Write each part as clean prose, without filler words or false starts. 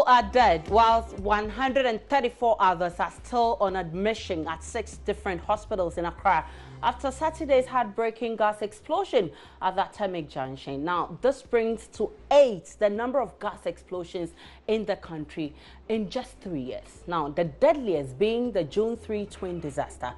people are dead, whilst 134 others are still on admission at 6 different hospitals in Accra after Saturday's heartbreaking gas explosion at the Atomic Junction. Now, this brings to 8 the number of gas explosions in the country in just 3 years. Now, the deadliest being the June 3 twin disaster.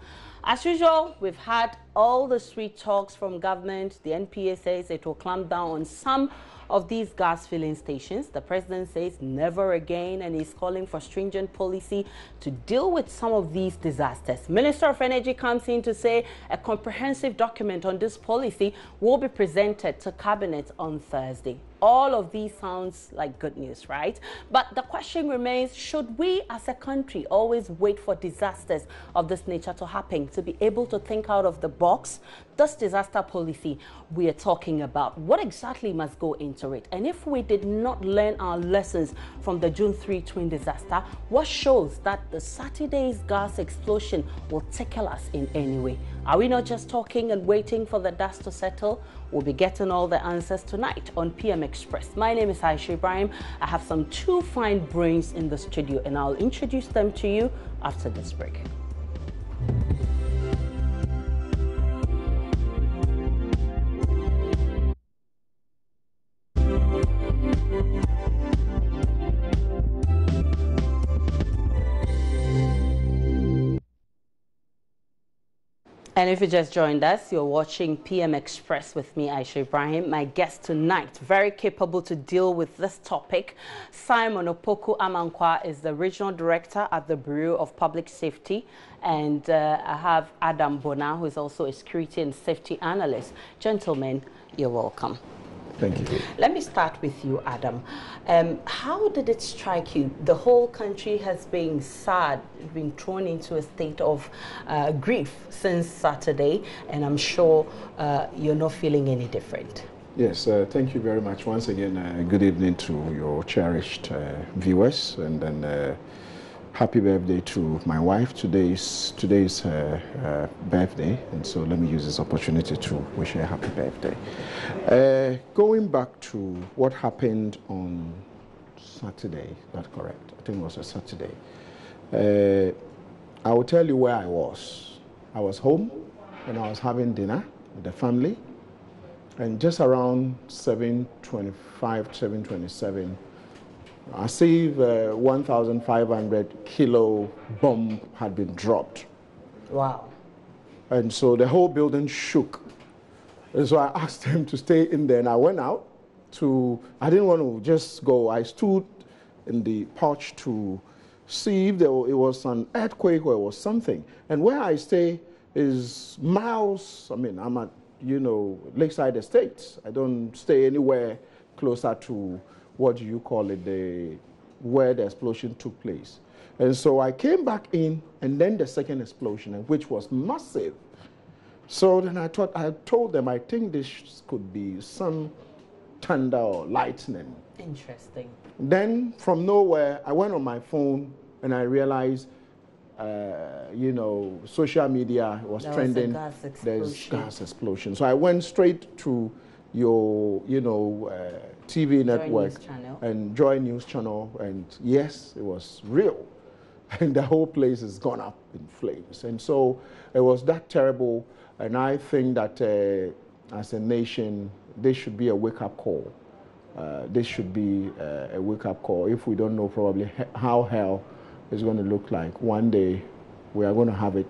As usual, we've had all the sweet talks from government. The NPA says it will clamp down on some of these gas filling stations. The president says never again, and he's calling for stringent policy to deal with some of these disasters. Minister of Energy comes in to say a comprehensive document on this policy will be presented to Cabinet on Thursday. All of these sounds like good news, right? But the question remains, should we as a country always wait for disasters of this nature to happen to be able to think out of the box? This disaster policy we are talking about, what exactly must go into it? And if we did not learn our lessons from the June 3 twin disaster, what shows that the Saturday's gas explosion will tickle us in any way? Are we not just talking and waiting for the dust to settle? We'll be getting all the answers tonight on PM Express. My name is Aisha Ibrahim. I have some 2 fine brains in the studio, and I'll introduce them to you after this break. And if you just joined us, you're watching PM Express with me, Aisha Ibrahim. My guest tonight, very capable to deal with this topic, Simon Opoku Amankwa is the Regional Director at the Bureau of Public Safety. And I have Adam Bona, who is also a Security and Safety Analyst. Gentlemen, you're welcome. Thank you. Let me start with you, Adam. How did it strike you? The whole country has been sad, been thrown into a state of grief since Saturday, and I'm sure you're not feeling any different. Yes, thank you very much. Once again, good evening to your cherished viewers, and then happy birthday to my wife. Today's her birthday, and so let me use this opportunity to wish her a happy birthday. Going back to what happened on Saturday, that's correct, I think it was a Saturday. I will tell you where I was. I was home and I was having dinner with the family, and just around 7:25, 7:27, I see 1,500 kilo bomb had been dropped. Wow. And so the whole building shook. And so I asked them to stay in there, and I went out I didn't want to just go. I stood in the porch to see if it was an earthquake or it was something. And where I stay is miles, I'm at, Lakeside Estates. I don't stay anywhere closer to, what do you call it, where the explosion took place. And so I came back in, and then the second explosion, which was massive. So then I told them, I think this could be some thunder or lightning. Interesting. Then from nowhere, I went on my phone and I realized, social media was trending. There's gas explosion. So I went straight to your, TV network and JoyNews channel, and yes, it was real. And the whole place has gone up in flames. And so it was that terrible, and I think that as a nation, this should be a wake-up call. This should be a wake-up call. If we don't know probably how hell is going to look like, one day we are going to have it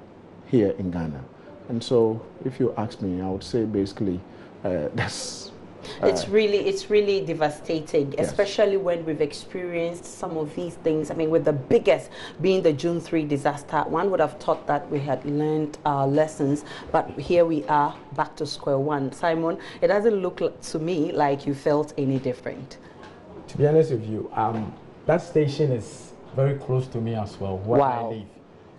here in Ghana. And so if you ask me, I would say basically that's... It's really devastating, yes, especially when we've experienced some of these things. With the biggest being the June 3 disaster, one would have thought that we had learned our lessons, but here we are back to square one. Simon, it doesn't look to me like you felt any different. To be honest with you, that station is very close to me as well, where I live.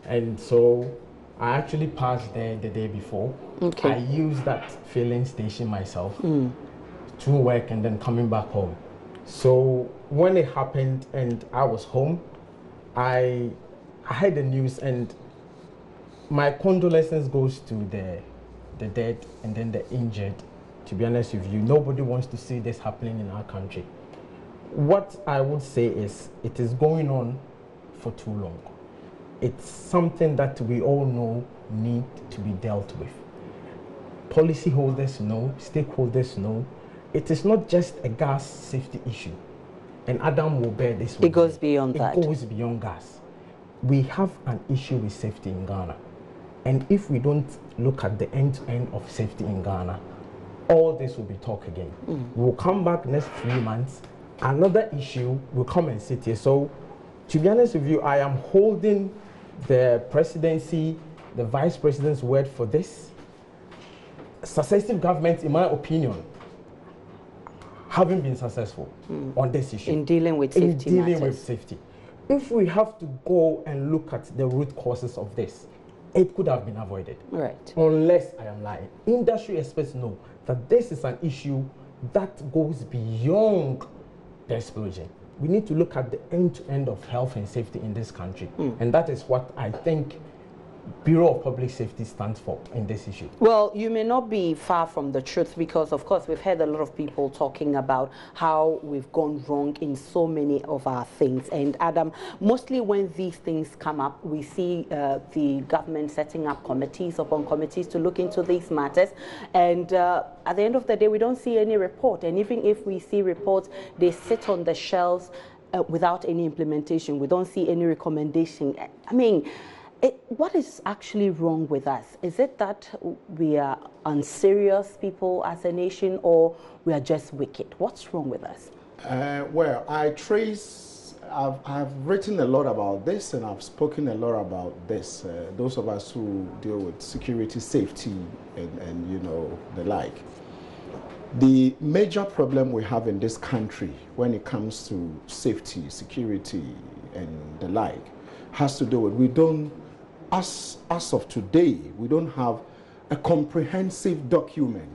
And so I actually passed there the day before. Okay. I used that filling station myself. To work and then coming back home. So when it happened and I was home, I heard the news, and my condolences goes to the dead and then the injured. To be honest with you, nobody wants to see this happening in our country. What I would say is it is going on for too long. It's something that we all know need to be dealt with. Policyholders know, stakeholders know. It is not just a gas safety issue. And Adam will bear this. It goes beyond that. It goes beyond gas. We have an issue with safety in Ghana. And if we don't look at the end-to-end of safety in Ghana, all this will be talk again. We'll come back next 3 months. Another issue will come and sit here. So, to be honest with you, I am holding the presidency, the vice president's word for this. Successive governments, in my opinion, haven't been successful on this issue. In dealing with safety matters. Safety. If we have to go and look at the root causes of this, it could have been avoided. Right. Unless I am lying. Industry experts know that this is an issue that goes beyond the explosion. We need to look at the end-to-end of health and safety in this country. And that is what I think Bureau of Public Safety stands for in this issue. Well, you may not be far from the truth because, of course, we've heard a lot of people talking about how we've gone wrong in so many of our things. And Adam, mostly when these things come up, we see the government setting up committees upon committees to look into these matters. And at the end of the day, we don't see any report. And even if we see reports, they sit on the shelves without any implementation. We don't see any recommendation. I mean, what is actually wrong with us? Is it that we are unserious people as a nation, or we are just wicked? What's wrong with us? Well, I've written a lot about this, and I've spoken a lot about this. Those of us who deal with security, safety, and you know, the like. The major problem we have in this country when it comes to safety, security, and the like has to do with as of today, we don't have a comprehensive document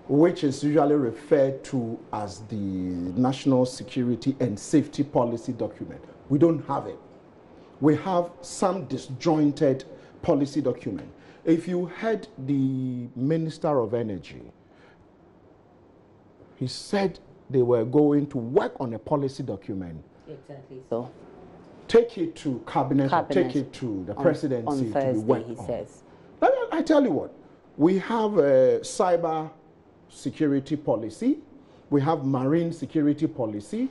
which is usually referred to as the National Security and Safety Policy document. We don't have it. We have some disjointed policy document. If you heard the Minister of Energy, he said they were going to work on a policy document. Exactly so. Take it to cabinet, or take it to the presidency on Thursday, to be worked he on. says. I tell you what, we have a cyber security policy, we have marine security policy.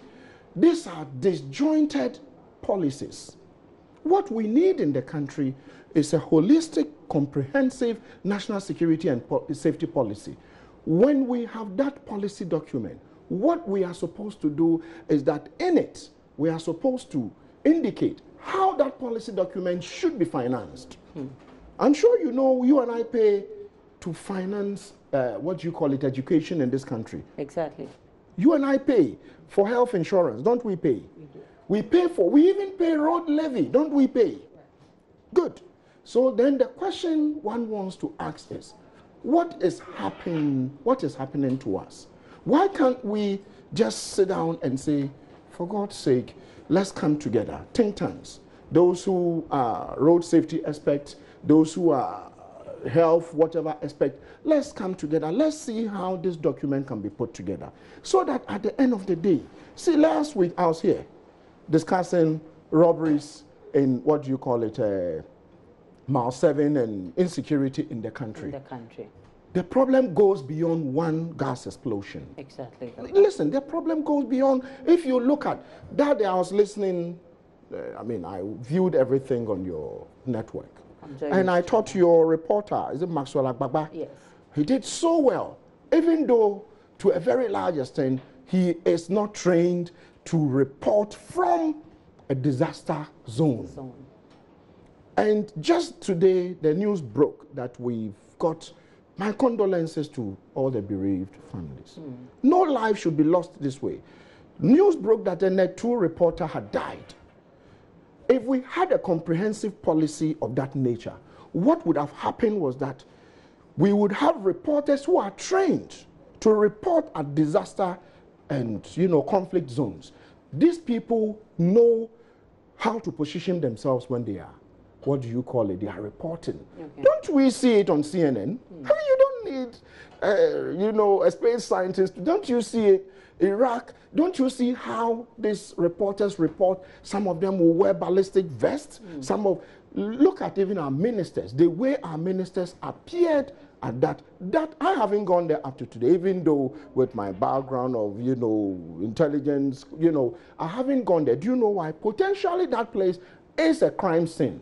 These are disjointed policies. What we need in the country is a holistic, comprehensive national security and safety policy. When we have that policy document, what we are supposed to do is that in it, we are supposed to indicate how that policy document should be financed. I'm sure you know, you and I pay to finance, what you call it, education in this country. Exactly. You and I pay for health insurance, don't we pay? We do. We even pay road levy, don't we pay? Right. Good. So then the question one wants to ask is, what is happening to us? Why can't we just sit down and say, for God's sake, let's come together, think tanks, those who are road safety experts, those who are health, whatever aspect, let's come together. Let's see how this document can be put together. So that at the end of the day, see, last week I was here discussing robberies in, what do you call it, Mile 7 and insecurity in the country. The problem goes beyond one gas explosion. Exactly. Listen, the problem goes beyond. If you look at that day, I was listening. I viewed everything on your network, and I thought your reporter, is it Maxwell Agbagba? Yes. He did so well, even though to a very large extent he is not trained to report from a disaster zone. And just today, the news broke that we've got. My condolences to all the bereaved families. No life should be lost this way. News broke that a Net2 reporter had died. If we had a comprehensive policy of that nature, what would have happened was that we would have reporters who are trained to report at disaster and conflict zones. These people know how to position themselves when they are, what do you call it? They are reporting. Okay. Don't we see it on CNN? I mean, you don't need, a space scientist. Don't you see it? Iraq, don't you see how these reporters report? Some of them will wear ballistic vests. Look at even our ministers, the way our ministers appeared at that I haven't gone there up to today, even though with my background of, you know, intelligence, you know, I haven't gone there. Do you know why? Potentially that place is a crime scene.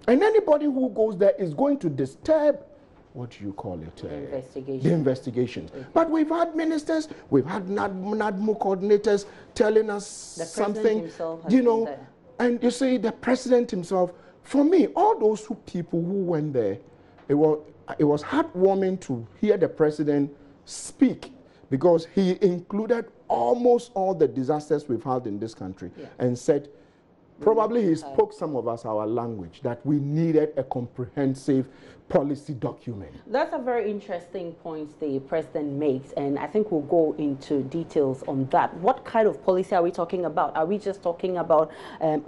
And anybody who goes there is going to disturb, what do you call it? Investigation. The investigation. But we've had ministers, we've had NADMO coordinators telling us something, you know, and you see the president himself. For me, all those people who went there, it was heartwarming to hear the president speak, because he included almost all the disasters we've had in this country and said, probably he spoke some of us our language, that we needed a comprehensive policy document. That's a very interesting point the president makes, and I think we'll go into details on that. What kind of policy are we talking about? Are we just talking about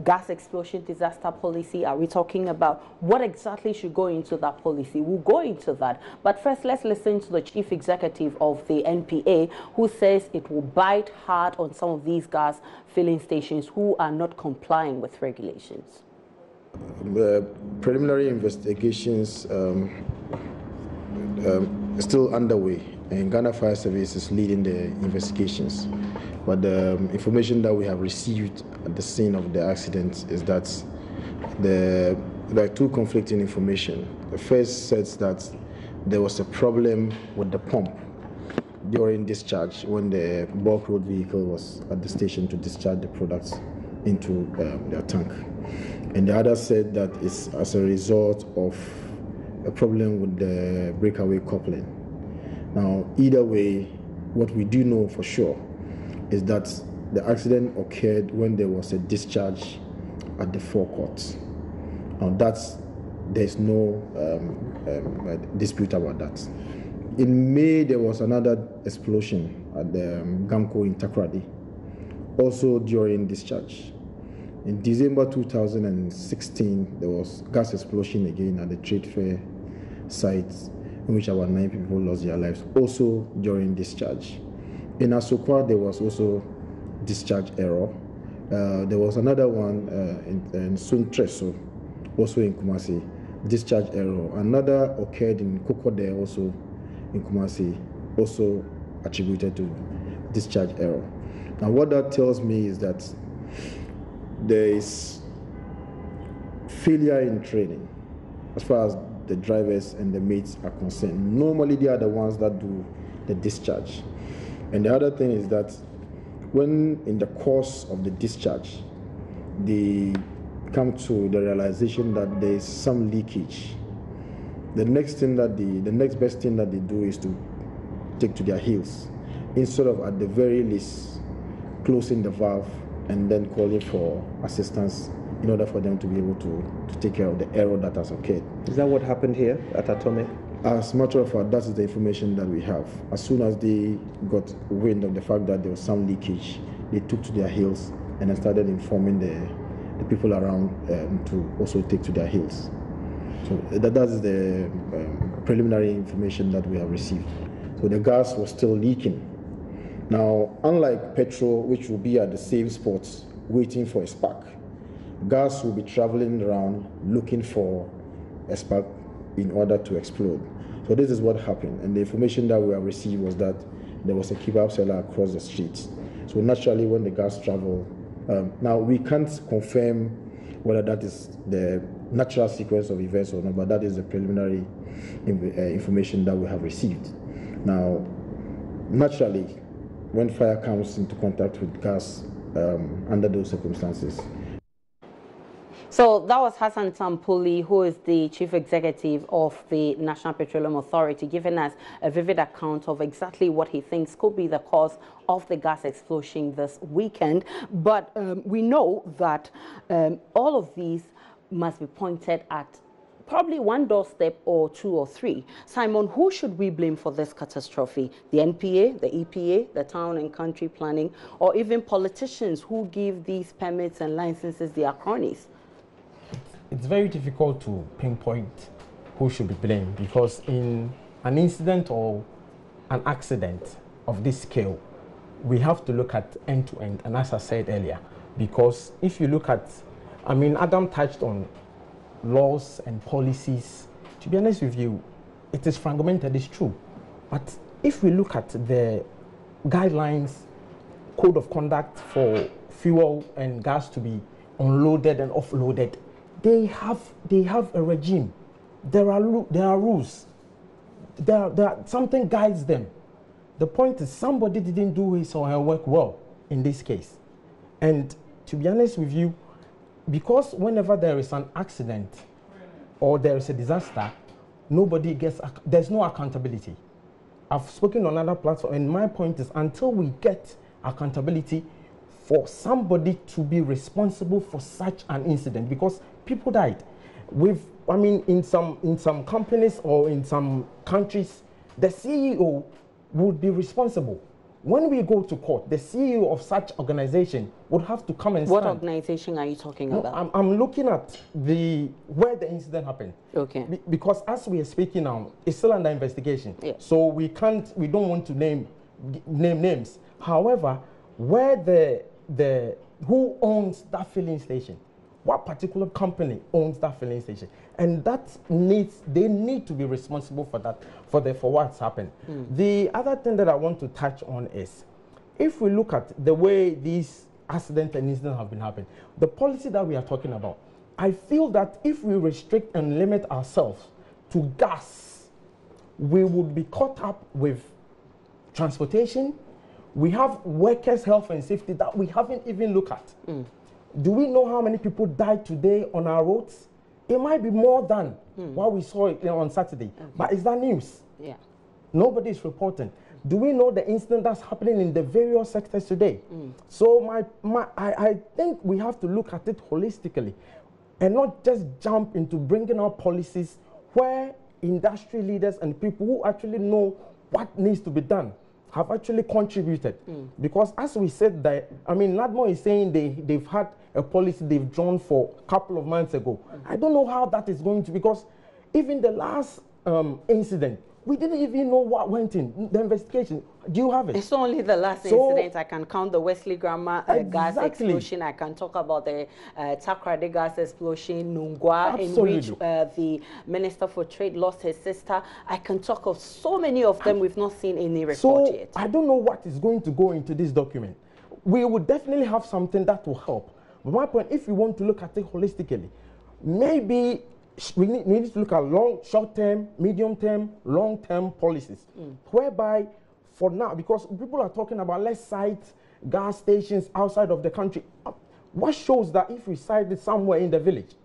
gas explosion disaster policy? Are we talking about what exactly should go into that policy? We'll go into that. But first, let's listen to the chief executive of the NPA, who says it will bite hard on some of these gas filling stations who are not complying with regulations. Preliminary investigations still underway, and Ghana Fire Service is leading the investigations. But the information that we have received at the scene of the accident is that there are two conflicting information. The first says that there was a problem with the pump during discharge when the bulk road vehicle was at the station to discharge the products into their tank. And the other said that it's as a result of a problem with the breakaway coupling. Now, either way, what we do know for sure is that the accident occurred when there was a discharge at the forecourt. Now, there's no dispute about that. In May, there was another explosion at the Gamco in Takoradi, also during discharge. In December 2016, there was gas explosion again at the trade fair site, in which about 9 people lost their lives, also during discharge. In Asokwa, there was also discharge error. There was another one in Suntreso, also in Kumasi, discharge error. Another occurred in Kokode, also in Kumasi, also attributed to discharge error. Now, what that tells me is that there is failure in training as far as the drivers and the mates are concerned. Normally, they are the ones that do the discharge. And the other thing is that when in the course of the discharge, they come to the realization that there is some leakage, the next best thing that they do is to take to their heels, instead of at the very least closing the valve and then calling for assistance in order for them to be able to take care of the error that has occurred. Is that what happened here at Atomic? As a matter of fact, that is the information that we have. As soon as they got wind of the fact that there was some leakage, they took to their heels and then started informing the people around to also take to their heels. So that is the preliminary information that we have received. So the gas was still leaking. Now, unlike petrol, which will be at the same spots waiting for a spark, gas will be traveling around looking for a spark in order to explode. So this is what happened. And the information that we have received was that there was a kebab seller across the street. So naturally, when the gas traveled, now we can't confirm whether that is the natural sequence of events or not, but that is the preliminary information that we have received. Now, naturally, when fire comes into contact with gas under those circumstances. So that was Hassan Tampuli, who is the chief executive of the National Petroleum Authority, giving us a vivid account of exactly what he thinks could be the cause of the gas explosion this weekend. But we know that all of these must be pointed at probably one doorstep or two or three. Simon, who should we blame for this catastrophe? The NPA, the EPA, the town and country planning, or even politicians who give these permits and licenses their cronies? It's very difficult to pinpoint who should be blamed, because in an incident or an accident of this scale, we have to look at end to end, and as I said earlier, because if you look at, I mean, Adam touched on laws and policies. To be honest with you, it is fragmented, it's true. But if we look at the guidelines, code of conduct for fuel and gas to be unloaded and offloaded, they have a regime. There are rules. Something guides them. The point is, somebody didn't do his or her work well in this case. And to be honest with you, because whenever there is an accident or there is a disaster, there's no accountability. I've spoken on other platforms, and my point is, until we get accountability for somebody to be responsible for such an incident, because people died. In some companies or in some countries, the CEO would be responsible. When we go to court, the CEO of such organization would have to come and stand. What organization are you talking about? I'm looking at where the incident happened. Okay. Because as we are speaking now, it's still under investigation. Yeah. So we don't want to name names. However, who owns that filling station? What particular company owns that filling station? And they need to be responsible for that, for what's happened. The other thing that I want to touch on is, if we look at the way these accidents and incidents have been happening, the policy that we are talking about, I feel that if we restrict and limit ourselves to gas, we would be caught up with transportation. We have workers' health and safety that we haven't even looked at. Do we know how many people died today on our roads? It might be more than what we saw on Saturday. Okay. But is that news? Yeah. Nobody is reporting. Do we know the incident that's happening in the various sectors today? So I think we have to look at it holistically and not just jump into bringing out policies where industry leaders and people who actually know what needs to be done have actually contributed. Because as we said that, I mean, NADMO is saying they've had a policy they've drawn for a couple of months ago. I don't know how that is going to, because even the last incident, we didn't even know what went in the investigation. Do you have it? It's only the last incident. I can count the Wesley Grammar gas explosion. I can talk about the Takrady gas explosion, Nungwa, in which the Minister for Trade lost his sister. I can talk of so many of them. We've not seen any report yet. I don't know what is going to go into this document. We would definitely have something that will help. But my point, if we want to look at it holistically, maybe we need to look at short-term, medium-term, long-term policies, whereby for now, because people are talking about let's site gas stations outside of the country. What shows that if we site it somewhere in the village,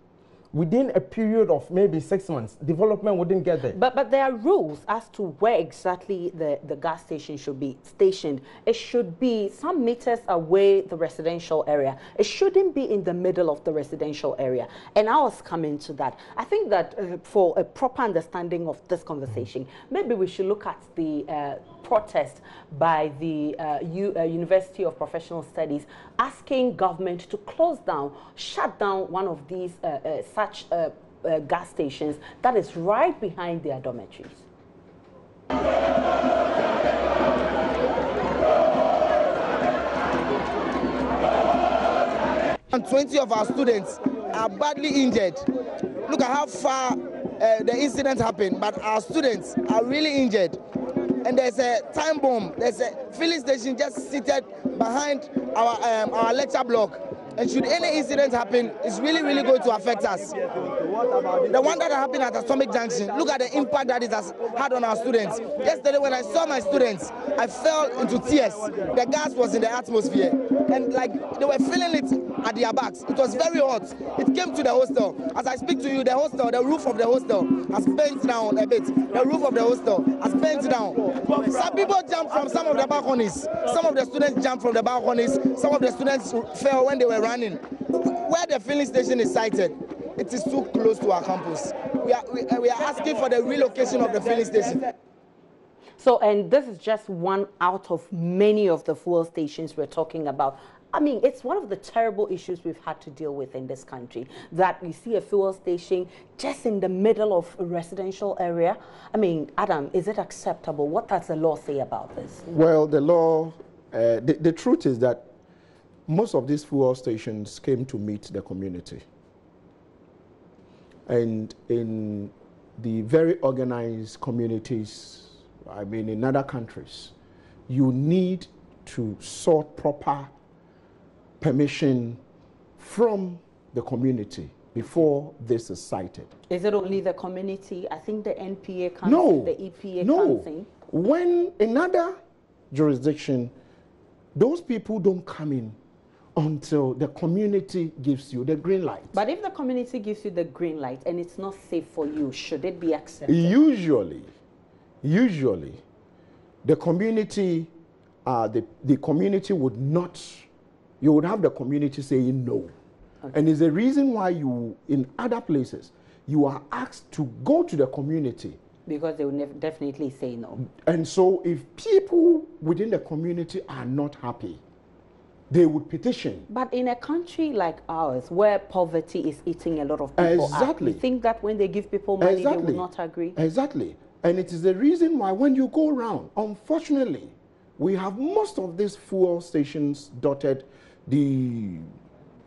within a period of maybe 6 months, development wouldn't get there? But there are rules as to where exactly the gas station should be stationed. It should be some meters away the residential area. It shouldn't be in the middle of the residential area. And I was coming to that. I think that for a proper understanding of this conversation, maybe we should look at the protest by the University of Professional Studies asking government to close down, shut down one of these such gas stations that is right behind their dormitories. And 20 of our students are badly injured. Look at how far the incident happened, but our students are really injured. And there's a time bomb. There's a filling station just seated behind our lecture block. And should any incident happen, it's really, really going to affect us. The one that happened at Atomic Junction, look at the impact that it has had on our students. Yesterday when I saw my students, I fell into tears. The gas was in the atmosphere. And like they were feeling it at their backs. It was very hot. It came to the hostel. As I speak to you, the roof of the hostel has bent down a bit. The roof of the hostel has bent down. Some people jumped from some of the balconies. Some of the students jumped from the balconies. Some of the students fell when they were running. Where the filling station is sited, it is too close to our campus. We are asking for the relocation of the filling station. So, and this is just one out of many of the fuel stations we're talking about. I mean, it's one of the terrible issues we've had to deal with in this country, that you see a fuel station just in the middle of a residential area. I mean, Adam, is it acceptable? What does the law say about this? Well, the law the truth is that most of these fuel stations came to meet the community. And in the very organized communities, I mean in other countries, you need to sort proper permission from the community before this is cited. Is it only the community? I think the NPA comes, the EPA comes in. When in other jurisdiction, those people don't come in until the community gives you the green light. But if the community gives you the green light and it's not safe for you, should it be accepted? Usually, the community, the community would not, you would have the community saying no. Okay. And it's the reason why you, in other places, you are asked to go to the community. Because they will definitely say no. And so if people within the community are not happy, they would petition. But in a country like ours, where poverty is eating a lot of people up, you think that when they give people money, they will not agree? Exactly. And it is the reason why when you go around, unfortunately, we have most of these fuel stations dotted,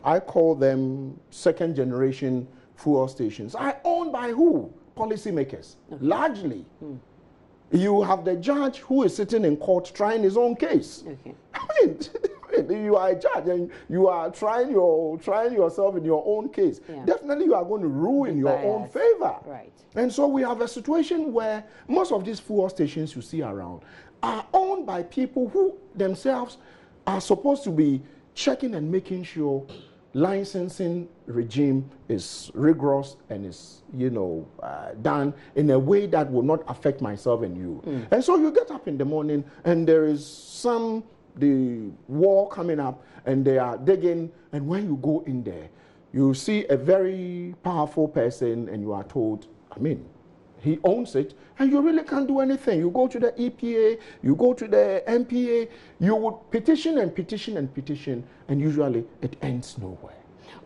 I call them second generation fuel stations, are owned by who? Policymakers, largely. You have the judge who is sitting in court trying his own case. Okay. I mean, you are a judge and you are trying yourself in your own case. Yeah. Definitely you are going to rule in your own favor. Right. And so we have a situation where most of these fuel stations you see around are owned by people who themselves are supposed to be checking and making sure licensing regime is rigorous and is, done in a way that will not affect myself and you. And so you get up in the morning and there is the wall coming up and they are digging, and when you go in there, you see a very powerful person and you are told, I mean, he owns it, and you really can't do anything. You go to the EPA, you go to the MPA, you would petition and petition and petition, and usually it ends nowhere.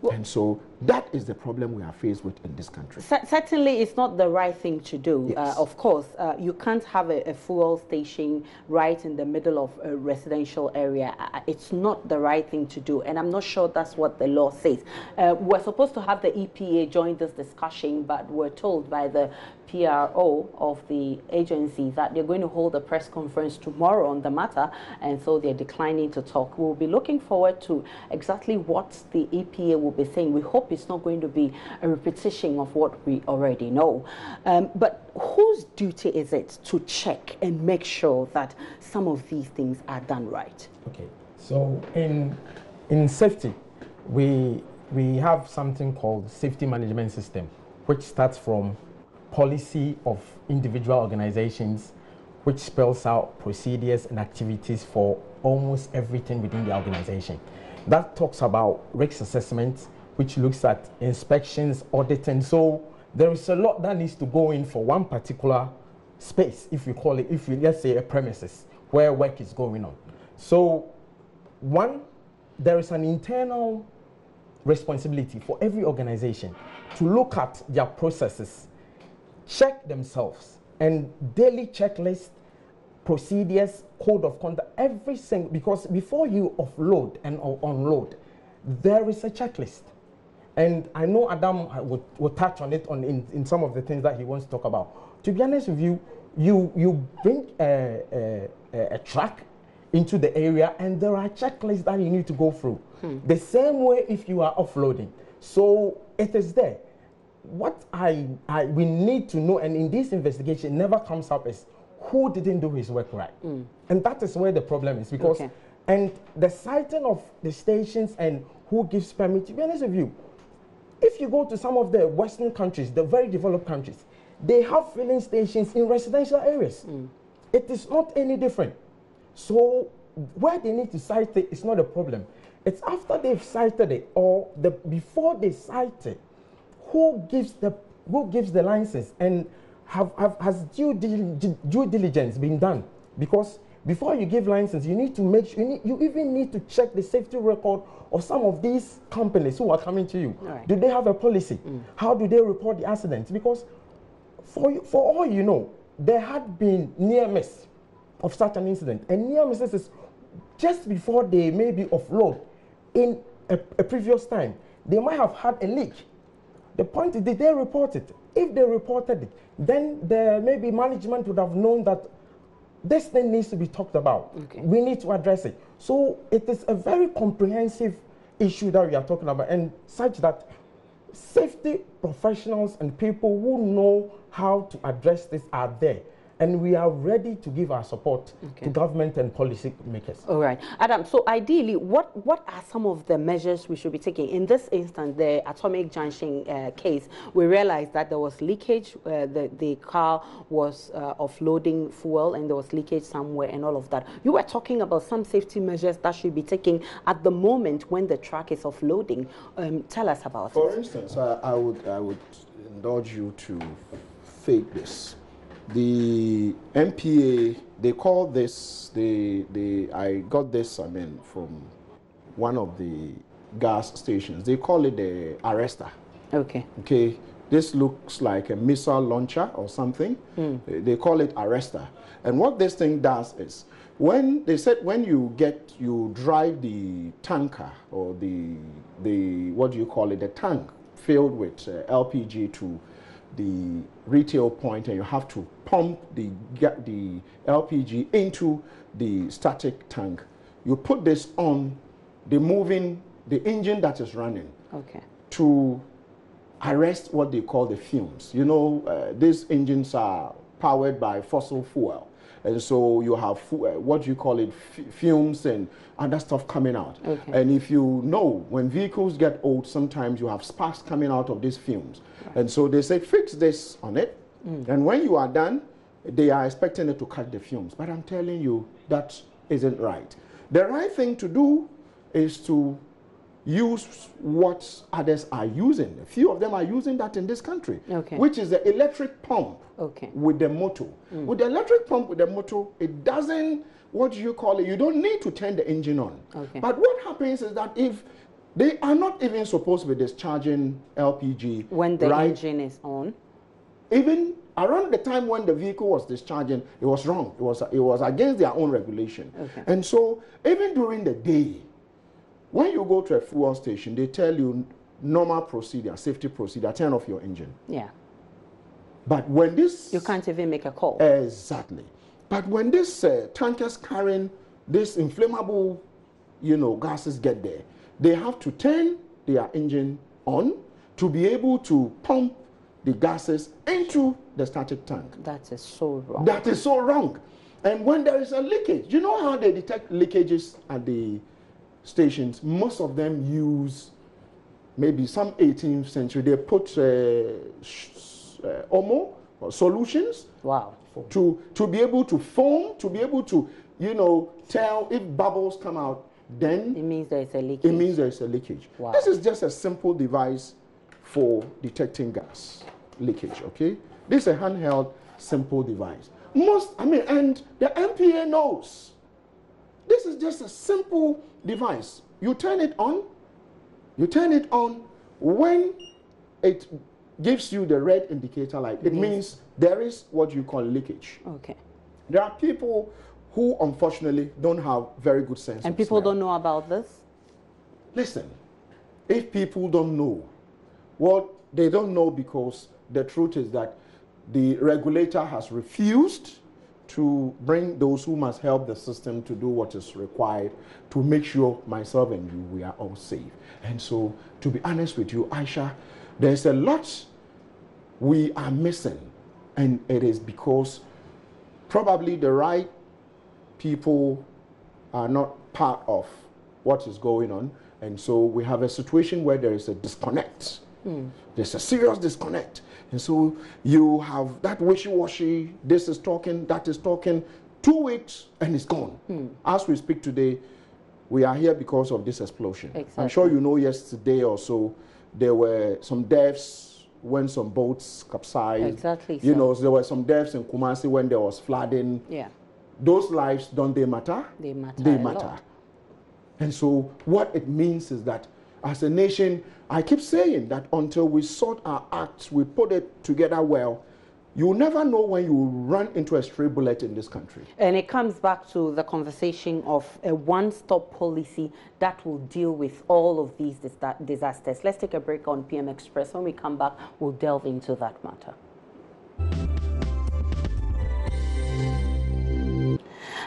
Well, and so that is the problem we are faced with in this country. Certainly, it's not the right thing to do. Yes. Of course, you can't have a fuel station right in the middle of a residential area. It's not the right thing to do, and I'm not sure that's what the law says. We're supposed to have the EPA join this discussion, but we're told by the PRO of the agency that they're going to hold a press conference tomorrow on the matter, and so they're declining to talk. We'll be looking forward to exactly what the EPA will be saying. We hope it's not going to be a repetition of what we already know. But whose duty is it to check and make sure that some of these things are done right? Okay, so in safety, we have something called safety management system, which starts from policy of individual organizations, which spells out procedures and activities for almost everything within the organization. That talks about risk assessment, which looks at inspections, auditing. So there is a lot that needs to go in for one particular space, if you call it, let's say a premises where work is going on. So there is an internal responsibility for every organization to look at their processes, check themselves, and daily checklist, procedures, code of conduct, everything, because before you offload and unload, there is a checklist. And I know Adam will touch on it in some of the things that he wants to talk about. To be honest with you, you bring a truck into the area and there are checklists that you need to go through. The same way if you are offloading. So it is there. What we need to know, and in this investigation never comes up, is who didn't do his work right. And that is where the problem is, because and the siting of the stations and who gives permit, to be honest with you, if you go to some of the Western countries, the very developed countries, they have filling stations in residential areas. It is not any different. So where they need to site it is not a problem. It's after they've cited it or before they cite it, who gives the license, and has due diligence been done? Because before you give license, you need to make sure, you even need to check the safety record of some of these companies who are coming to you. Right. Do they have a policy? How do they report the accidents? Because for all you know, there had been near miss of such an incident, and near misses is just before they maybe offload in a previous time, they might have had a leak. The point is, did they report it? If they reported it, then maybe management would have known that this thing needs to be talked about. Okay. We need to address it. So it is a very comprehensive issue that we are talking about, and such that safety professionals and people who know how to address this are there. And we are ready to give our support to government and policy makers. All right. Adam, so ideally, what are some of the measures we should be taking? In this instance, the Atomic Junction case, we realized that there was leakage. The car was offloading fuel and there was leakage somewhere and all of that. You were talking about some safety measures that should be taken at the moment when the truck is offloading. Tell us about it. For instance, I would indulge you to fake this. The MPA, they call this, I got this, from one of the gas stations. They call it the arrestor. Okay. Okay. This looks like a missile launcher or something. They call it arrestor. And what this thing does is, when they said when you drive the tanker or the what do you call it, the tank filled with LPG to the retail point, and you have to pump the LPG into the static tank. You put this on the engine that is running to arrest what they call the fumes. You know, these engines are powered by fossil fuel. And so you have, what do you call it, fumes and other stuff coming out. And if you know, when vehicles get old, sometimes you have sparks coming out of these fumes. And so they say, fix this on it. And when you are done, they are expecting it to cut the fumes. But I'm telling you, that isn't right. The right thing to do is to use what others are using. A few of them are using that in this country, which is the electric pump with the motor. With the electric pump with the motor, it doesn't, what do you call it, you don't need to turn the engine on. But what happens is that if they are not even supposed to be discharging LPG when the engine is on, even around the time when the vehicle was discharging, it was wrong. It was against their own regulation. And so even during the day, when you go to a fuel station, they tell you normal procedure, safety procedure, turn off your engine. But when this... You can't even make a call. Exactly. But when this tankers carrying this inflammable, gases get there, they have to turn their engine on to be able to pump the gases into the static tank. That is so wrong. That is so wrong. And when there is a leakage, you know how they detect leakages at the stations? Most of them use maybe some 18th century. They put Omo or solutions. Wow. To be able to foam, to be able to, tell if bubbles come out, then it means there is a leakage. It means there is a leakage. Wow. This is just a simple device for detecting gas leakage, okay? This is a handheld, simple device. And the MPA knows. This is just a simple device. You turn it on. You turn it on. When it gives you the red indicator light, it means there is what you call leakage. There are people who unfortunately don't have very good sense and people don't know about this? Listen, if people don't know, well, they don't know because the truth is that the regulator has refused to bring those who must help the system to do what is required to make sure myself and you, we are all safe. And so, to be honest with you, Aisha, there's a lot we are missing, and it is because probably the right people are not part of what is going on, and so we have a situation where there is a disconnect. There's a serious disconnect. And so you have that wishy-washy, this is talking, that is talking, 2 weeks and it's gone. As we speak today, we are here because of this explosion. I'm sure you know yesterday or so, there were some deaths when some boats capsized. You know, there were some deaths in Kumasi when there was flooding. Those lives, don't they matter? They matter. They matter. And so what it means is that as a nation, I keep saying that until we sort our acts, we put it together well, You never know when you run into a stray bullet in this country. And it comes back to the conversation of a one-stop policy that will deal with all of these disasters. Let's take a break on PM Express. When we come back, we'll delve into that matter.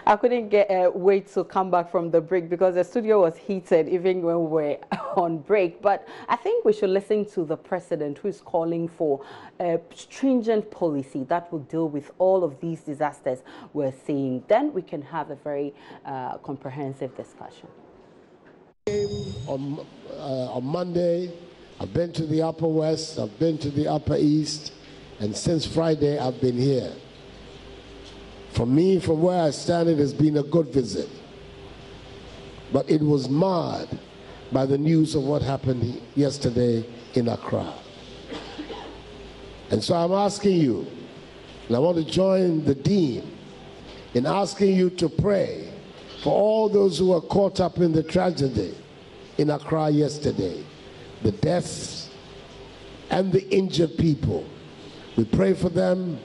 I couldn't wait to come back from the break because the studio was heated even when we were on break. But I think we should listen to the president, who is calling for a stringent policy that will deal with all of these disasters we're seeing. Then we can have a very comprehensive discussion. On Monday, I've been to the Upper West, I've been to the Upper East, and since Friday, I've been here. For me, from where I stand, it has been a good visit. But it was marred by the news of what happened yesterday in Accra. And so I'm asking you, and I want to join the Dean in asking you to pray for all those who were caught up in the tragedy in Accra yesterday, the deaths and the injured people. We pray for them,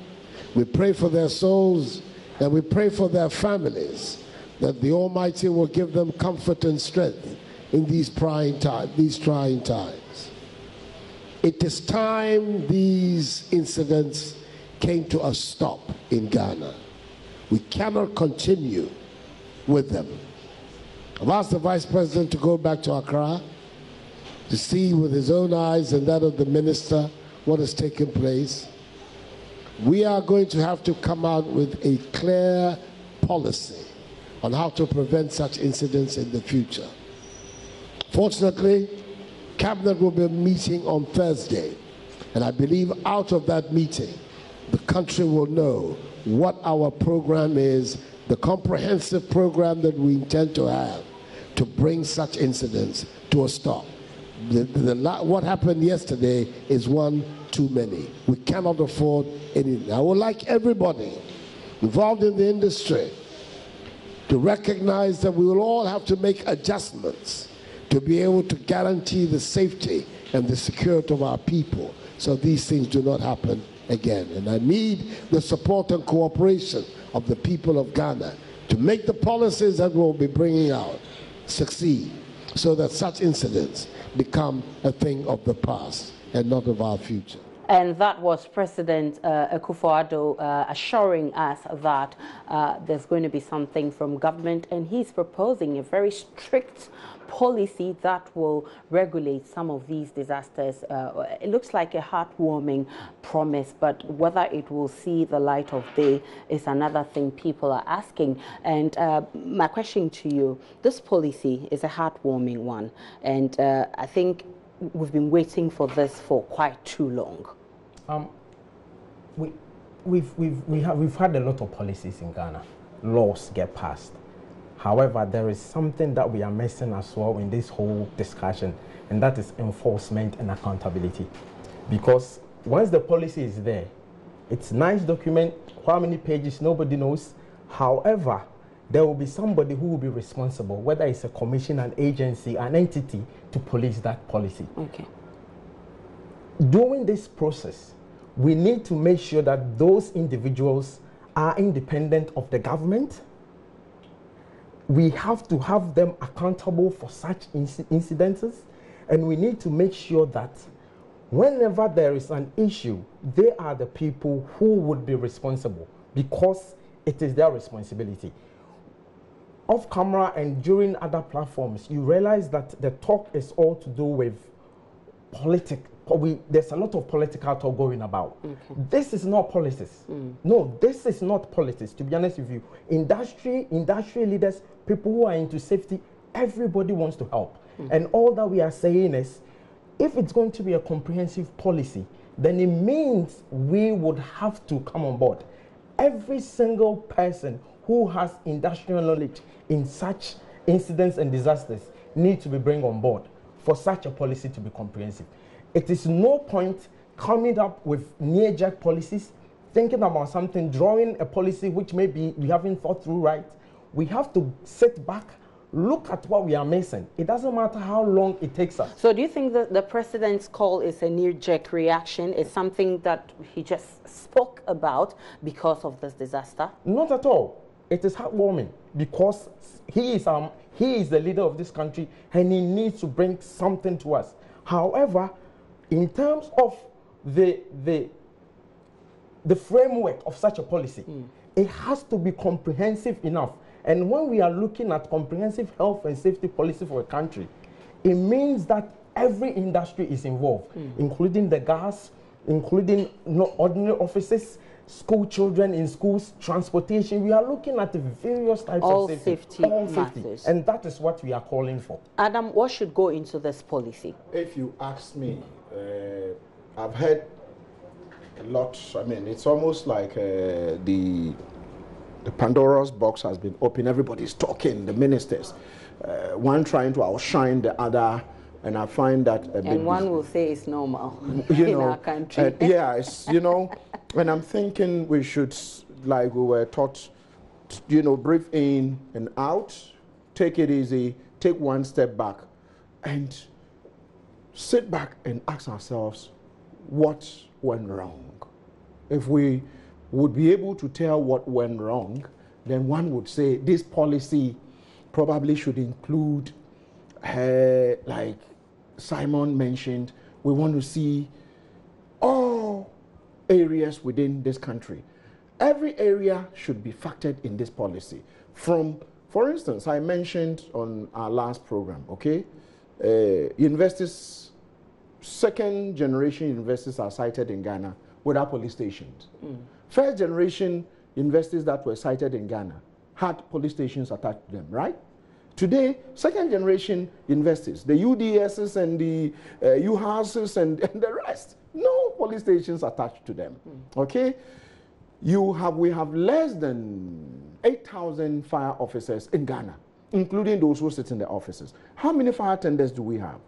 we pray for their souls, and we pray for their families, that the Almighty will give them comfort and strength in these trying times. It is time these incidents came to a stop in Ghana. We cannot continue with them. I've asked the Vice President to go back to Accra to see with his own eyes and that of the minister what has taken place. We are going to have to come out with a clear policy on how to prevent such incidents in the future. Fortunately, Cabinet will be meeting on Thursday, and I believe out of that meeting, the country will know what our program is, the comprehensive program that we intend to have to bring such incidents to a stop. What happened yesterday is one too many. We cannot afford anything. I would like everybody involved in the industry to recognize that we will all have to make adjustments to be able to guarantee the safety and the security of our people so these things do not happen again. And I need the support and cooperation of the people of Ghana to make the policies that we'll be bringing out succeed so that such incidents become a thing of the past and not of our future. And that was President Akufo-Addo assuring us that there's going to be something from government, and he's proposing a very strict policy that will regulate some of these disasters. It looks like a heartwarming promise, but whether it will see the light of day is another thing people are asking. And my question to you, this policy is a heartwarming one, and I think we've been waiting for this for quite too long. We've had a lot of policies in Ghana. Laws get passed. However, there is something that we are missing as well in this whole discussion, and that is enforcement and accountability. Because once the policy is there, it's a nice document, how many pages, nobody knows. However, there will be somebody who will be responsible, whether it's a commission, an agency, an entity, to police that policy. Okay. During this process, we need to make sure that those individuals are independent of the government. We have to have them accountable for such incidences, and we need to make sure that whenever there is an issue, they are the people who would be responsible because it is their responsibility. Off camera and during other platforms, you realize that the talk is all to do with politics. There's a lot of political talk going about. Okay. This is not politics. No, this is not politics, to be honest with you. Industry leaders, people who are into safety, everybody wants to help. And all that we are saying is, if it's going to be a comprehensive policy, then it means we would have to come on board. Every single person who has industrial knowledge in such incidents and disasters needs to be brought on board for such a policy to be comprehensive. It is no point coming up with knee-jerk policies, thinking about something, drawing a policy which maybe we haven't thought through right. We have to sit back, look at what we are missing. It doesn't matter how long it takes us. So do you think that the president's call is a knee-jerk reaction? Is something that he just spoke about because of this disaster? Not at all. It is heartwarming because he is the leader of this country and he needs to bring something to us. However, in terms of the framework of such a policy, it has to be comprehensive enough. And when we are looking at comprehensive health and safety policy for a country, it means that every industry is involved, including the gas, including ordinary offices, school children in schools, transportation. We are looking at the various types of safety. All safety. And that is what we are calling for. Adam, what should go into this policy? If you ask me, I've heard a lot. I mean, it's almost like the Pandora's box has been opened. Everybody's talking, the ministers, one trying to outshine the other, and I find that and one will say it's normal in our country. Yeah, it's, you know, when I'm thinking we should, like we were taught, you know, breathe in and out, take it easy, take one step back, and sit back and ask ourselves, what went wrong? If we would be able to tell what went wrong, then one would say this policy probably should include, like Simon mentioned, we want to see all areas within this country. Every area should be factored in this policy. For instance, I mentioned on our last program, okay, universities, second generation universities are cited in Ghana without police stations. First generation universities that were cited in Ghana had police stations attached to them, right? Today, second generation universities, the UDSs and the UHASs and the rest, no police stations attached to them, okay? We have less than 8,000 fire officers in Ghana, including those who sit in the offices. How many fire attendants do we have?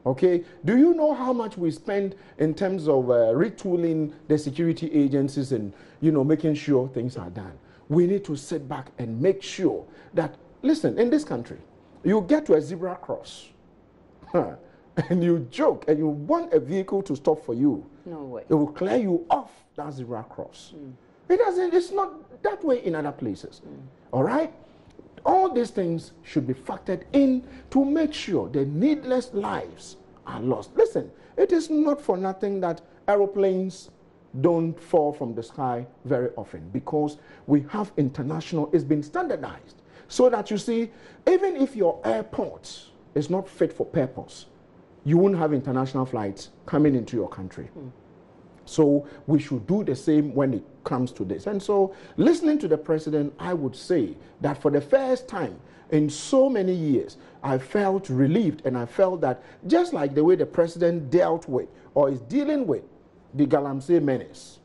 Okay, do you know how much we spend in terms of retooling the security agencies and, you know, making sure things are done? We need to sit back and make sure that, listen, in this country, you get to a zebra cross, and you joke and you want a vehicle to stop for you. No way. It will clear you off that zebra cross. It's not that way in other places. All right? All these things should be factored in to make sure the needless lives are lost. Listen, it is not for nothing that aeroplanes don't fall from the sky very often, because we have international, it's been standardized. So that you see, even if your airport is not fit for purpose, you won't have international flights coming into your country. So we should do the same when it comes to this. And so, listening to the president, I would say that for the first time in so many years, I felt relieved, and I felt that just like the way the president dealt with or is dealing with the Galamsey menace,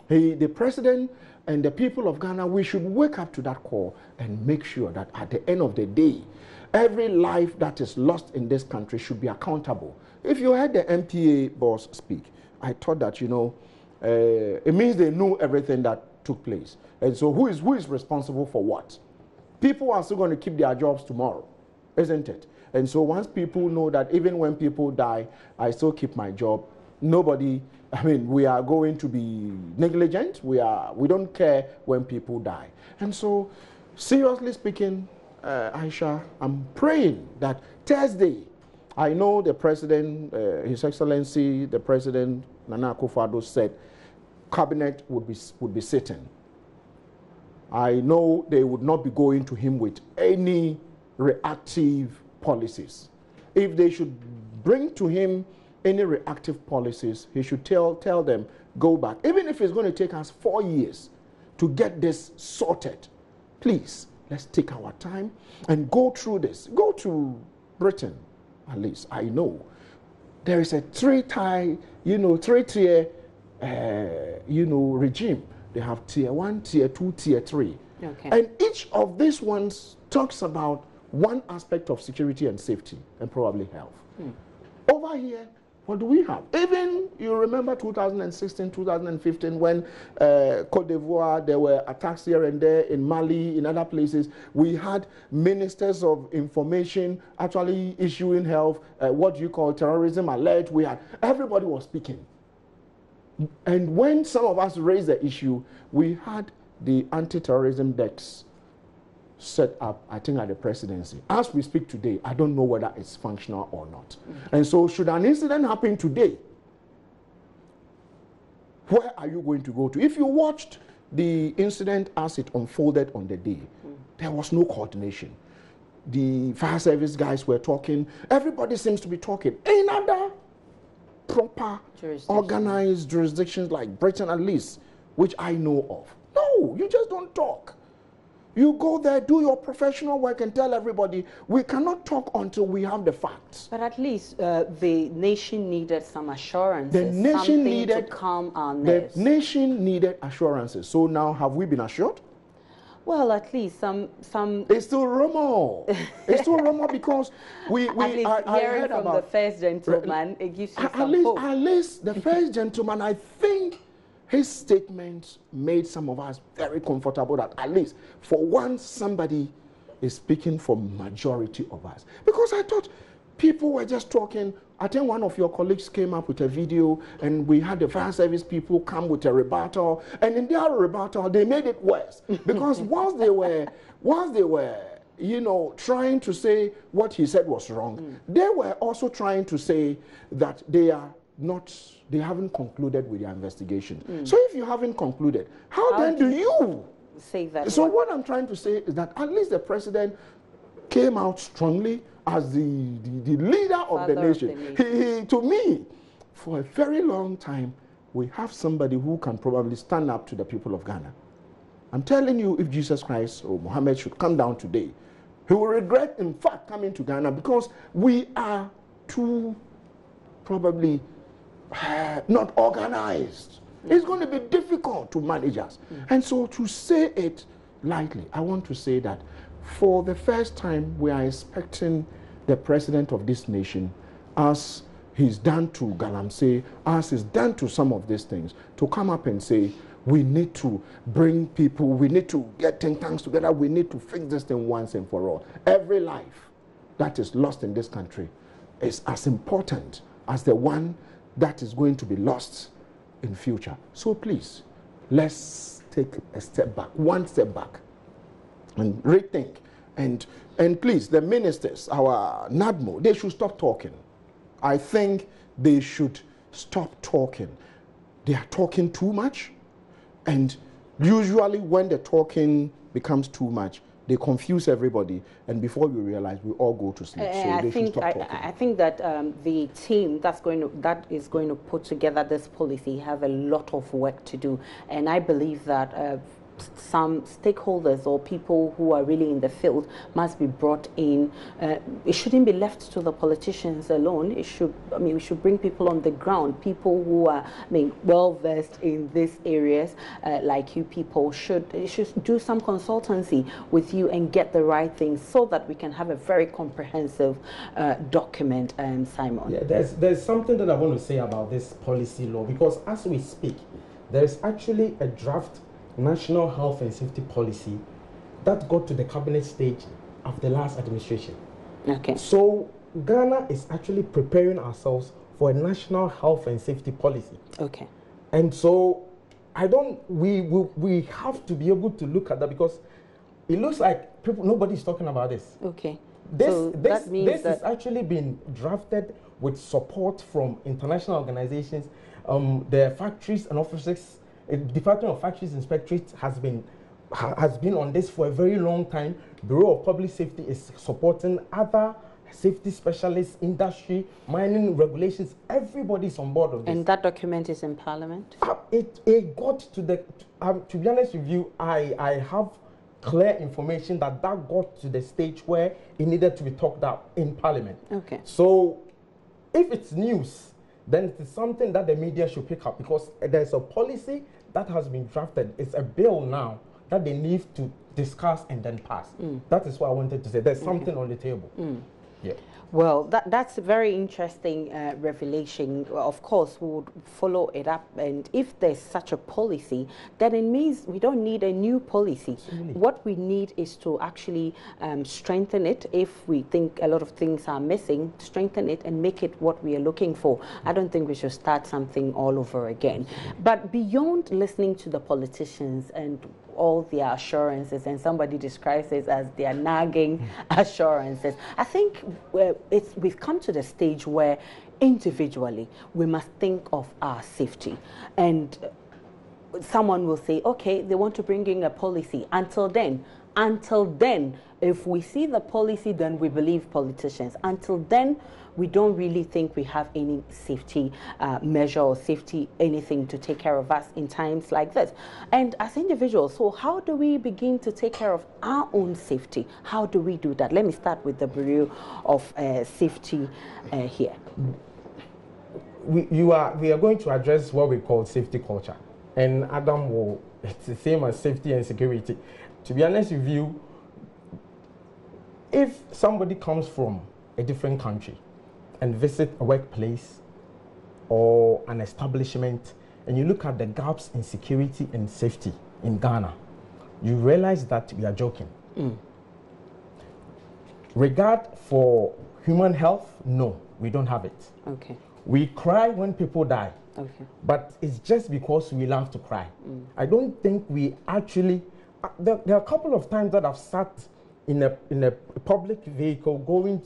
the president and the people of Ghana, we should wake up to that call and make sure that at the end of the day, every life that is lost in this country should be accountable. If you heard the MPA boss speak, I thought that, you know, it means they knew everything that took place. And so who is responsible for what? People are still going to keep their jobs tomorrow, isn't it? And so once people know that even when people die, I still keep my job, nobody, I mean, we are going to be negligent. We don't care when people die. And so, seriously speaking, Aisha, I'm praying that Thursday, I know the president, His Excellency, the President Nana Akufo-Addo said cabinet would be sitting. I know they would not be going to him with any reactive policies. If they should bring to him any reactive policies, he should tell them, go back. Even if it's going to take us 4 years to get this sorted, please, let's take our time and go through this. Go to Britain, at least. I know there is a three-tier, regime. They have tier 1, tier 2, tier 3. Okay. And each of these ones talks about one aspect of security and safety and probably health. Over here, What do we have? Even, you remember 2016, 2015, when Côte d'Ivoire, there were attacks here and there, in Mali, in other places. We had ministers of information actually issuing health, what do you call terrorism alert. We had, everybody was speaking. And when some of us raised the issue, we had the anti-terrorism decks set up, I think, at the presidency. As we speak today, I don't know whether it's functional or not. And so should an incident happen today, where are you going to go to? If you watched the incident as it unfolded on the day, there was no coordination. The fire service guys were talking. Everybody seems to be talking. In other proper, organized jurisdictions like Britain at least, which I know of, no, you just don't talk. You go there, do your professional work, and tell everybody, we cannot talk until we have the facts. But at least the nation needed some assurances. The nation needed to calm our nerves. The nation needed assurances. So now, have we been assured? Well, at least some. It's still rumor. It's still rumor because I heard from the first gentleman, it gives you some hope. At least the first gentleman, I think. His statement made some of us very comfortable that at least for once somebody is speaking for majority of us. Because I thought people were just talking. I think one of your colleagues came up with a video and we had the fire service people come with a rebuttal, and in their rebuttal they made it worse. Because whilst they were you know, trying to say what he said was wrong, they were also trying to say that they haven't concluded with their investigation. So if you haven't concluded, how then do you say that? So what I'm trying to say is that at least the president came out strongly as the leader of the nation. He, to me, for a very long time, we have somebody who can probably stand up to the people of Ghana. I'm telling you, if Jesus Christ or Muhammad should come down today, he will regret, in fact, coming to Ghana, because we are too probably not organized. It's going to be difficult to manage us. And so to say it lightly, I want to say that for the first time, we are expecting the president of this nation, as he's done to Galamsey, as he's done to some of these things, to come up and say, we need to bring people, we need to get think tanks together, we need to fix this thing once and for all. Every life that is lost in this country is as important as the one that is going to be lost in future. So please, let's take a step back, one step back, and rethink. And please, the ministers, our NADMO, they should stop talking. I think they should stop talking. They are talking too much, and usually when the talking becomes too much, they confuse everybody, and before you realize, we all go to sleep. So they should stop talking. I think that the team that is going to put together this policy have a lot of work to do, and I believe that some stakeholders or people who are really in the field must be brought in. It shouldn't be left to the politicians alone. It should, we should bring people on the ground, people who are, well versed in these areas, like you people should do some consultancy with you and get the right things so that we can have a very comprehensive document. Simon. Yeah, there's something that I want to say about this policy law, because as we speak, there's actually a draft National Health and Safety Policy that got to the cabinet stage of the last administration. Okay. So Ghana is actually preparing ourselves for a National Health and Safety Policy. Okay. And so we have to be able to look at that, because it looks like nobody's talking about this. Okay. This has actually been drafted with support from international organizations. The factories and offices, Department of Factories Inspectorate has been on this for a very long time. Bureau of Public Safety is supporting other safety specialists, industry, mining regulations. Everybody's on board of this. And that document is in Parliament? It got to the, to be honest with you, I have clear information that got to the stage where it needed to be talked out in Parliament. Okay. So if it's news, then it is something that the media should pick up, because there's a policy that has been drafted. It's a bill now that they need to discuss and then pass. That is what I wanted to say. There's something on the table. Yeah. Well, that's a very interesting revelation. Of course, we would follow it up. And if there's such a policy, then it means we don't need a new policy. Absolutely. What we need is to actually strengthen it. If we think a lot of things are missing, strengthen it and make it what we are looking for. I don't think we should start something all over again. But beyond listening to the politicians and all their assurances, and somebody describes it as their nagging assurances, I think we've come to the stage where individually we must think of our safety. And someone will say, okay, they want to bring in a policy. Until then, if we see the policy, then we believe politicians. Until then, we don't really think we have any safety measure or safety anything to take care of us in times like this. And as individuals, so how do we begin to take care of our own safety? How do we do that? Let me start with the Bureau of Safety here. We are going to address what we call safety culture. And Adam will, it's the same as safety and security. To be honest with you, if somebody comes from a different country and visit a workplace or an establishment, and you look at the gaps in security and safety in Ghana, you realize that we are joking. Regard for human health, no, we don't have it. Okay. We cry when people die. Okay. But it's just because we love to cry. I don't think we actually... there are a couple of times that I've sat in a public vehicle going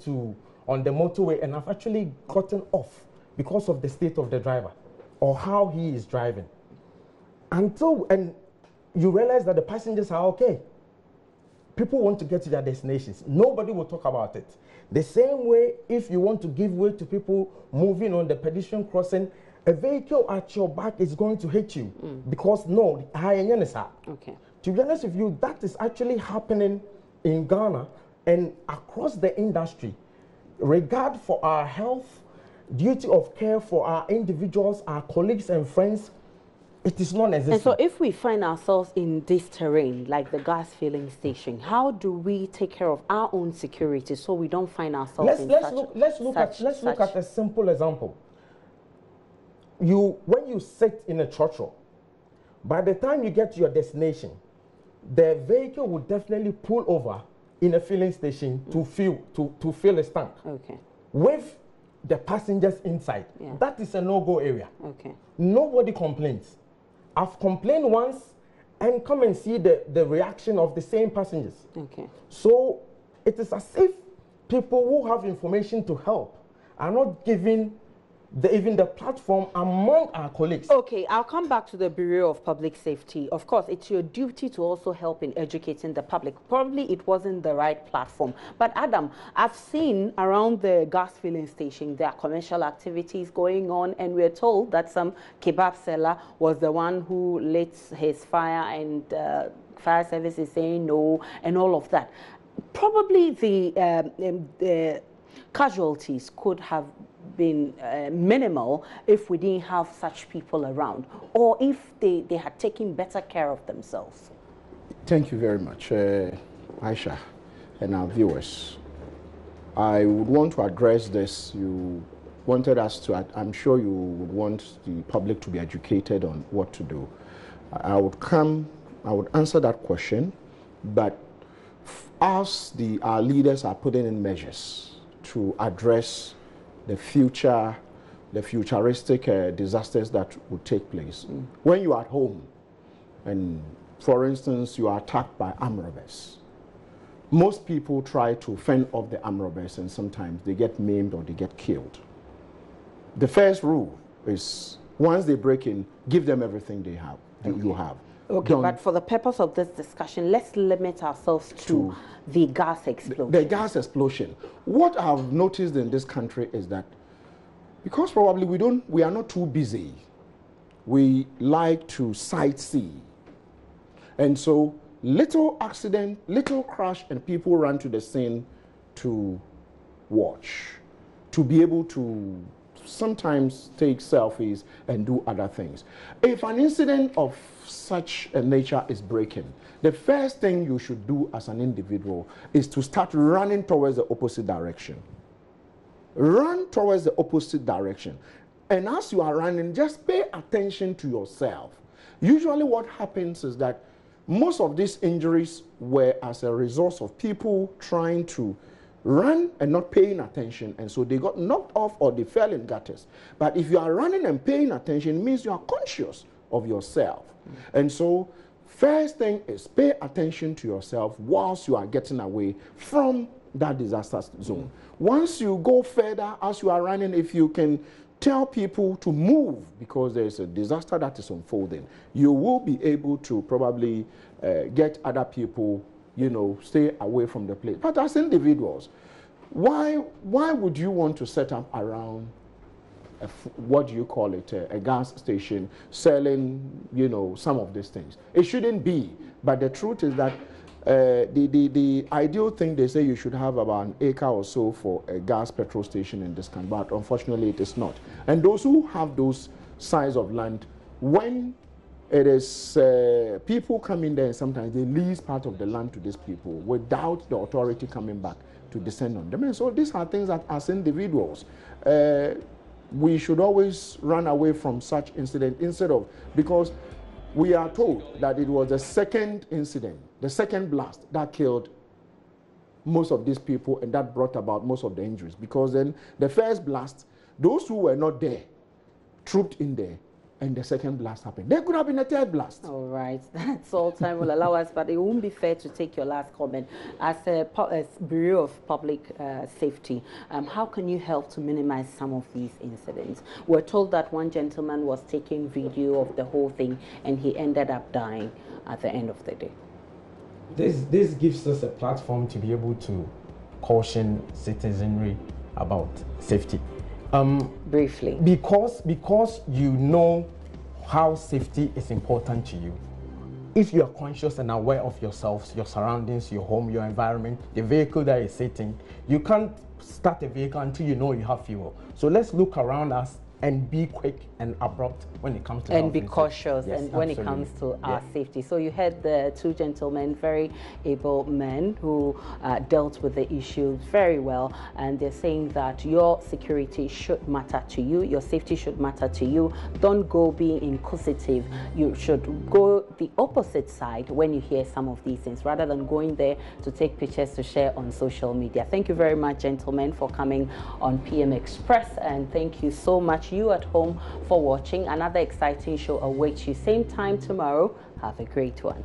on the motorway, and I've actually gotten off because of the state of the driver or how he is driving. And you realize that the passengers are okay. People want to get to their destinations. Nobody will talk about it. The same way, if you want to give way to people moving on the pedestrian crossing, a vehicle at your back is going to hit you because no, okay. To be honest with you, that is actually happening in Ghana and across the industry. Regard for our health, duty of care for our individuals, our colleagues and friends, it is non-existent. And so if we find ourselves in this terrain, like the gas filling station, how do we take care of our own security so we don't find ourselves Let's look at a simple example. When you sit in a church, by the time you get to your destination, the vehicle will definitely pull over in a filling station to fill a tank. Okay. With the passengers inside. Yeah. That is a no-go area. Okay. Nobody complains. I've complained once and come and see the reaction of the same passengers. Okay. So it is as if people who have information to help are not giving even the platform among our colleagues. Okay, I'll come back to the Bureau of Public Safety. Of course, it's your duty to also help in educating the public. Probably it wasn't the right platform. But Adam, I've seen around the gas filling station, there are commercial activities going on, and we're told that some kebab seller was the one who lit his fire, and fire service is saying no, and all of that. Probably the casualties could have been minimal if we didn't have such people around, or if they had taken better care of themselves. Thank you very much, Aisha, and our viewers. I would want to address this. You wanted us to, I'm sure you would want the public to be educated on what to do. I would answer that question, but as our leaders are putting in measures to address the futuristic disasters that would take place. When you are at home, and for instance, you are attacked by armed robbers, most people try to fend off the armed robbers, and sometimes they get maimed or they get killed. The first rule is, once they break in, give them everything they have, you have. Okay, but for the purpose of this discussion, let's limit ourselves to the gas explosion. The gas explosion. What I've noticed in this country is that because probably we are not too busy, we like to sightsee. And so little accident, little crash, and people run to the scene to watch, to be able to sometimes take selfies and do other things. If an incident of such a nature is breaking, the first thing you should do as an individual is to start running towards the opposite direction. run towards the opposite direction. And as you are running, just pay attention to yourself. Usually what happens is that most of these injuries were as a result of people trying to run and not paying attention, and so they got knocked off or they fell in gutters. But if you are running and paying attention, it means you are conscious of yourself. And so first thing is pay attention to yourself whilst you are getting away from that disaster zone. Once you go further as you are running, if you can tell people to move because there is a disaster that is unfolding, you will be able to probably get other people, you know, stay away from the place. But as individuals, why would you want to set up around what do you call it, a gas station selling, you know, some of these things? It shouldn't be. But the truth is that the ideal thing, they say you should have about an acre or so for a gas petrol station in this country, but unfortunately it is not. And those who have those size of land, when it is people coming there, sometimes they lease part of the land to these people without the authority coming back to descend on them. And so these are things that as individuals, we should always run away from such incident instead of, because we are told that it was the second incident, the second blast that killed most of these people and that brought about most of the injuries. Because then the first blast, those who were not there trooped in there, and the second blast happened. There could have been a third blast. All right, that's all time will allow us, but it won't be fair to take your last comment. As a Bureau of Public Safety, how can you help to minimize some of these incidents? We're told that one gentleman was taking video of the whole thing and he ended up dying at the end of the day. This gives us a platform to be able to caution citizenry about safety. Briefly. Because you know how safety is important to you. If you are conscious and aware of yourselves, your surroundings, your home, your environment, the vehicle that is sitting, you can't start a vehicle until you know you have fuel. So let's look around us and be quick and abrupt when it comes to and be cautious. Yes, and when it comes to our safety. So you had the two gentlemen, very able men who dealt with the issue very well, and they're saying that your security should matter to you, your safety should matter to you. Don't go being inquisitive. You should go the opposite side when you hear some of these things, rather than going there to take pictures to share on social media. Thank you very much, gentlemen, for coming on PM Express, and thank you so much, you at home, for watching. Another exciting show awaits you same time tomorrow. Have a great one.